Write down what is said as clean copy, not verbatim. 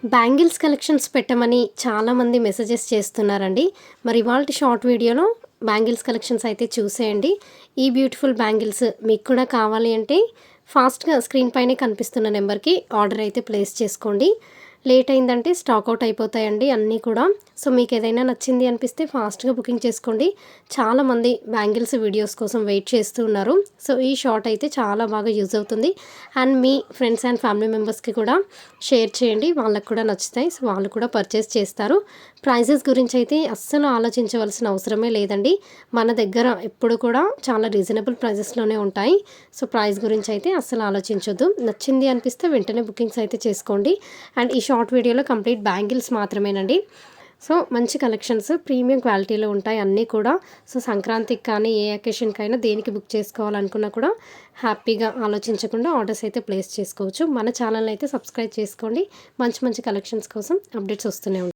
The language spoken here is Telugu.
బ్యాంగిల్స్ కలెక్షన్స్ పెట్టమని చాలామంది మెసేజెస్ చేస్తున్నారండి. మరి ఇవాల్టి షార్ట్ వీడియోలో బ్యాంగిల్స్ కలెక్షన్స్ అయితే చూసేయండి. ఈ బ్యూటిఫుల్ బ్యాంగిల్స్ మీకు కూడా కావాలి అంటే ఫాస్ట్‌గా స్క్రీన్ పైనే కనిపిస్తున్న నెంబర్‌కి ఆర్డర్ అయితే ప్లేస్ చేసుకోండి. లేట్ అయిందంటే స్టాక్ అవుట్ అయిపోతాయండి అన్నీ కూడా. సో మీకు ఏదైనా నచ్చింది అనిపిస్తే ఫాస్ట్‌గా బుకింగ్ చేసుకోండి. చాలామంది బ్యాంగిల్స్ వీడియోస్ కోసం వెయిట్ చేస్తూ ఉన్నారు. సో ఈ షార్ట్ అయితే చాలా బాగా యూజ్ అవుతుంది. And me friends and family మెంబర్స్కి కూడా షేర్ చేయండి. వాళ్ళకి కూడా నచ్చుతాయి. సో వాళ్ళు కూడా పర్చేస్ చేస్తారు. ప్రైజెస్ గురించి అయితే అస్సలు ఆలోచించవలసిన అవసరమే లేదండి. మన దగ్గర ఎప్పుడు కూడా చాలా రీజనబుల్ ప్రైజెస్లోనే ఉంటాయి. సో ప్రైస్ గురించి అయితే అస్సలు ఆలోచించొద్దు. నచ్చింది అనిపిస్తే వెంటనే బుకింగ్స్ అయితే చేసుకోండి. అండ్ ఈ షార్ట్ వీడియోలో కంప్లీట్ బ్యాంగిల్స్ మాత్రమేనండి. సో మంచి కలెక్షన్స్ ప్రీమియం క్వాలిటీలో ఉంటాయి అన్నీ కూడా. సో సంక్రాంతికి కానీ ఏ అకేషన్కైనా దేనికి బుక్ చేసుకోవాలనుకున్నా కూడా హ్యాపీగా ఆలోచించకుండా ఆర్డర్స్ అయితే ప్లేస్ చేసుకోవచ్చు. మన ఛానల్ అయితే సబ్స్క్రైబ్ చేసుకోండి. మంచి మంచి కలెక్షన్స్ కోసం అప్డేట్స్ వస్తూనే ఉంటాయి.